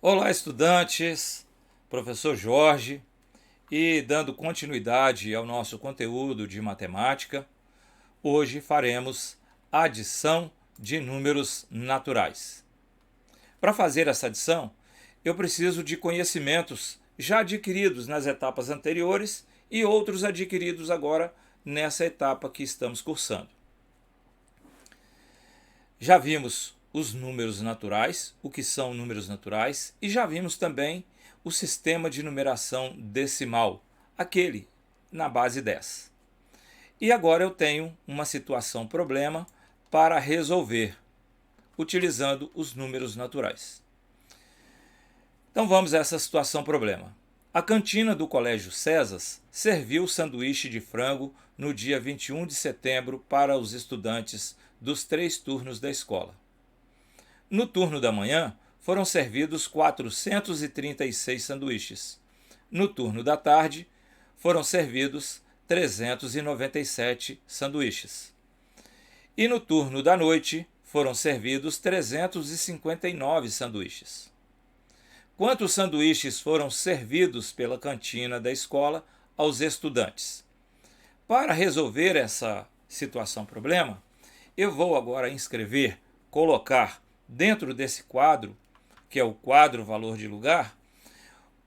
Olá, estudantes, professor Jorge, e dando continuidade ao nosso conteúdo de matemática, hoje faremos adição de números naturais. Para fazer essa adição, eu preciso de conhecimentos já adquiridos nas etapas anteriores e outros adquiridos agora nessa etapa que estamos cursando. Já vimos os números naturais, o que são números naturais, e já vimos também o sistema de numeração decimal, aquele na base 10. E agora eu tenho uma situação problema para resolver, utilizando os números naturais. Então vamos a essa situação problema. A cantina do Colégio César serviu sanduíche de frango no dia 21 de setembro para os estudantes dos 3 turnos da escola. No turno da manhã, foram servidos 436 sanduíches. No turno da tarde, foram servidos 397 sanduíches. E no turno da noite, foram servidos 359 sanduíches. Quantos sanduíches foram servidos pela cantina da escola aos estudantes? Para resolver essa situação-problema, eu vou agora colocar dentro desse quadro, que é o quadro valor de lugar,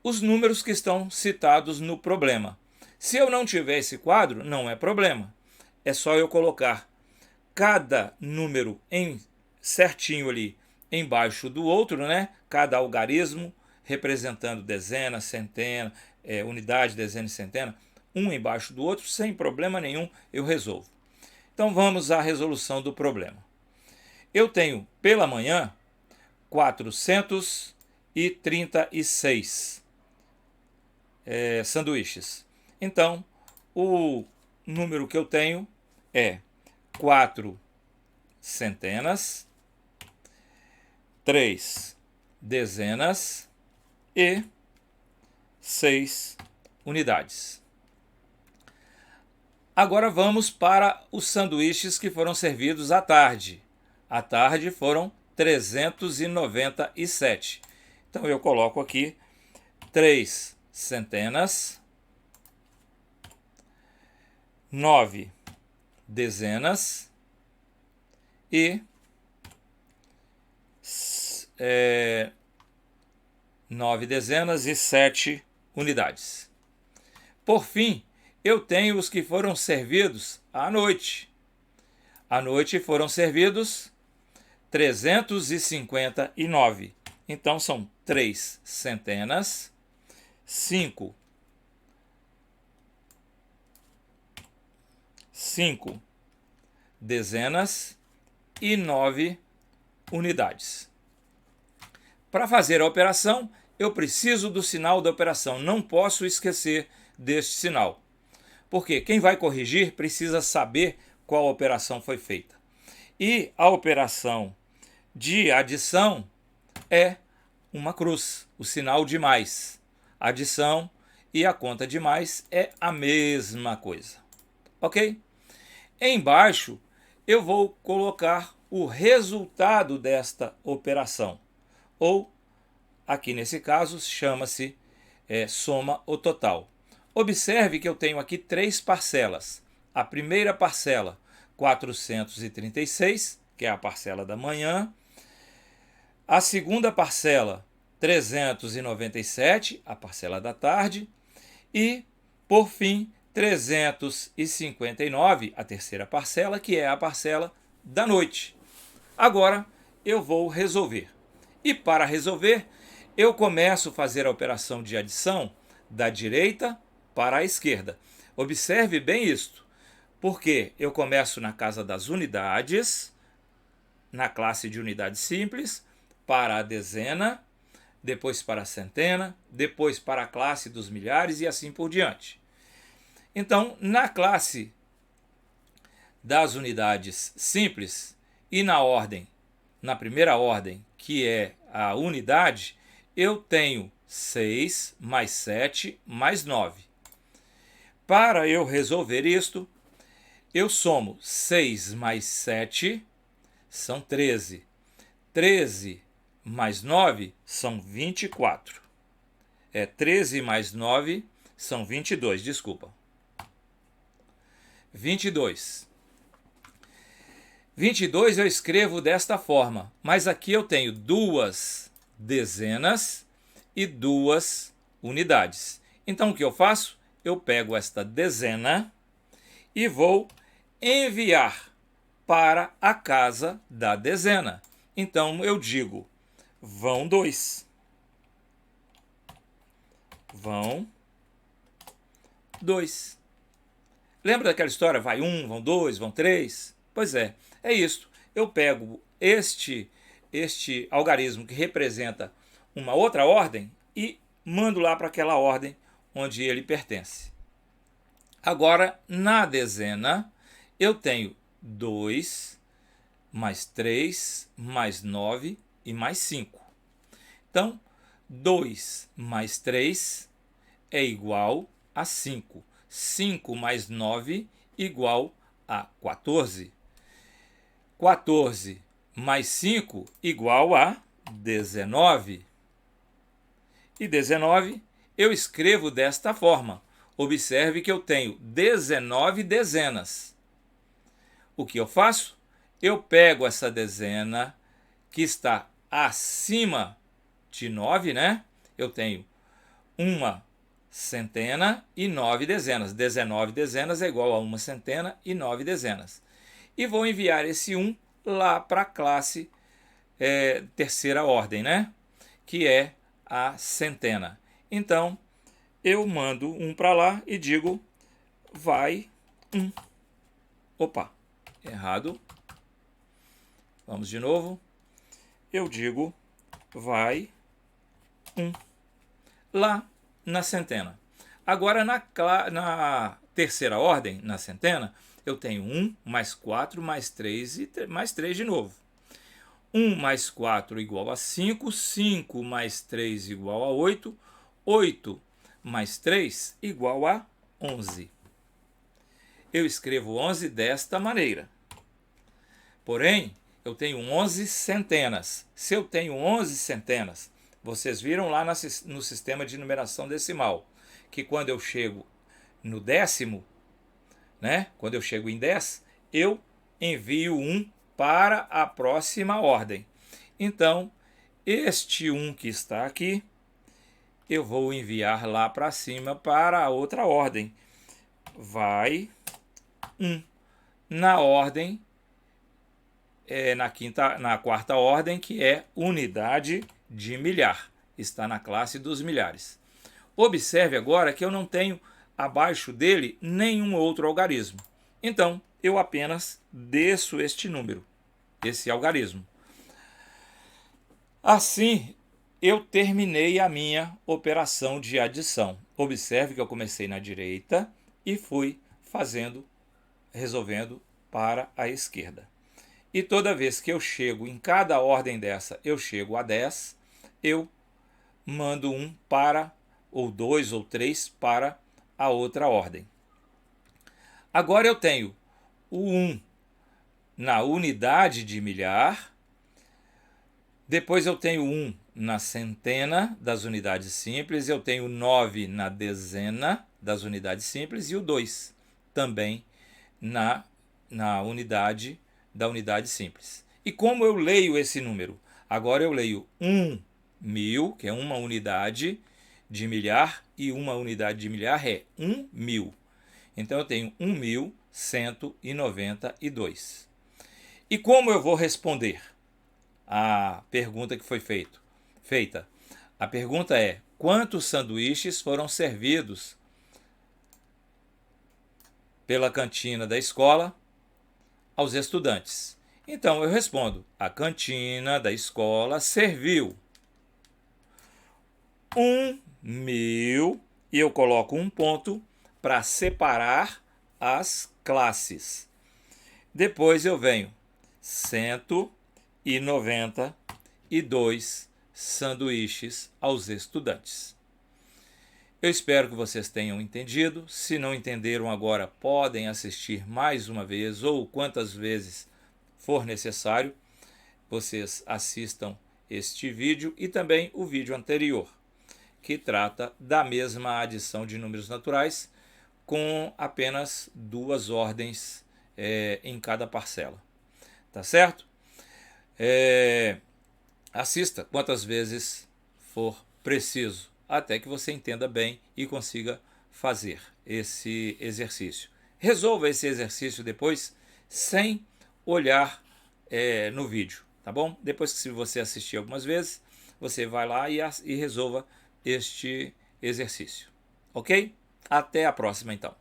os números que estão citados no problema. Se eu não tiver esse quadro, não é problema. É só eu colocar cada número certinho ali embaixo do outro, né? Cada algarismo representando dezena, centena, unidade, dezena e centena, um embaixo do outro, sem problema nenhum, eu resolvo. Então vamos à resolução do problema. Eu tenho pela manhã 436 sanduíches. Então, o número que eu tenho é 4 centenas, 3 dezenas e 6 unidades. Agora vamos para os sanduíches que foram servidos à tarde. À tarde foram 397. Então eu coloco aqui 3 centenas, 9 dezenas e 9 dezenas e 7 unidades. Por fim, eu tenho os que foram servidos à noite. À noite foram servidos 359. Então são 3 centenas, 5 dezenas e 9 unidades. Para fazer a operação, eu preciso do sinal da operação. Não posso esquecer deste sinal. Porque quem vai corrigir precisa saber qual operação foi feita. E a operação de adição é uma cruz, o sinal de mais. Adição e a conta de mais é a mesma coisa. Ok? Embaixo eu vou colocar o resultado desta operação. Ou, aqui nesse caso, chama-se soma o total. Observe que eu tenho aqui 3 parcelas. A primeira parcela, 436, que é a parcela da manhã. A segunda parcela, 397, a parcela da tarde. E, por fim, 359, a terceira parcela, que é a parcela da noite. Agora, eu vou resolver. E para resolver, eu começo a fazer a operação de adição da direita para a esquerda. Observe bem isto, porque eu começo na casa das unidades, na classe de unidade simples, para a dezena, depois para a centena, depois para a classe dos milhares e assim por diante. Então, na classe das unidades simples e na primeira ordem, que é a unidade, eu tenho 6 mais 7 mais 9. Para eu resolver isto, eu somo 6 mais 7, são 13. 13 mais 9 são 24. 13 mais 9 são 22, desculpa. 22. 22 eu escrevo desta forma, mas aqui eu tenho 2 dezenas e 2 unidades. Então o que eu faço? Eu pego esta dezena e vou enviar para a casa da dezena. Então eu digo, vão 2. Vão 2. Lembra daquela história? Vai 1, vão 2, vão 3? Pois é isso. Eu pego este algarismo que representa uma outra ordem e mando lá para aquela ordem onde ele pertence. Agora, na dezena, eu tenho 2, mais 3, mais 9 e mais 5. Então, 2 mais 3 é igual a 5. 5 mais 9 igual a 14. 14 mais 5 igual a 19. E 19 eu escrevo desta forma. Observe que eu tenho 19 dezenas. O que eu faço? Eu pego essa dezena que está acima de 9, né? Eu tenho uma centena e 9 dezenas. 19 dezenas é igual a uma centena e 9 dezenas. E vou enviar esse 1 lá para a classe terceira ordem, né? Que é a centena. Então, eu mando 1 para lá e digo, vai 1. Opa, errado. Vamos de novo. Eu digo, vai 1. Lá na centena. Agora, na terceira ordem, na centena, eu tenho 1 mais 4 mais 3 e mais 3 de novo. 1 mais 4 igual a 5, 5 mais 3 igual a 8, 8 mais 3 igual a 11. Eu escrevo 11 desta maneira. Porém, eu tenho 11 centenas. Se eu tenho 11 centenas, vocês viram lá no sistema de numeração decimal, que quando eu chego no décimo, né, quando eu chego em 10, eu envio 1 para a próxima ordem. Então, este 1 que está aqui, eu vou enviar lá para cima para a outra ordem. Vai 1. Na ordem, na quarta ordem, que é unidade de milhar. Está na classe dos milhares. Observe agora que eu não tenho abaixo dele nenhum outro algarismo. Então, eu apenas desço este número, esse algarismo. Assim, eu terminei a minha operação de adição. Observe que eu comecei na direita e fui resolvendo para a esquerda. E toda vez que eu chego em cada ordem dessa, eu chego a 10, eu mando 1 para, ou 2 ou 3 para a outra ordem. Agora eu tenho o 1 na unidade de milhar, depois eu tenho 1 na centena das unidades simples, eu tenho 9 na dezena das unidades simples e o 2 também na unidade da unidade simples. E como eu leio esse número? Agora eu leio 1.000, que é uma unidade de milhar, e uma unidade de milhar é 1.000. Então eu tenho 1.192. E como eu vou responder a pergunta que foi feita? A pergunta é: quantos sanduíches foram servidos pela cantina da escola aos estudantes? Então eu respondo: a cantina da escola serviu 1.000 e eu coloco um ponto para separar as classes. Depois eu venho 192 sanduíches aos estudantes. Eu espero que vocês tenham entendido. Se não entenderam agora, podem assistir mais uma vez ou quantas vezes for necessário. Vocês assistam este vídeo e também o vídeo anterior, que trata da mesma adição de números naturais com apenas 2 ordens em cada parcela. Tá certo? Assista quantas vezes for preciso, até que você entenda bem e consiga fazer esse exercício. Resolva esse exercício depois sem olhar no vídeo, tá bom? Depois que você assistir algumas vezes, você vai lá e resolva este exercício, ok? Até a próxima então.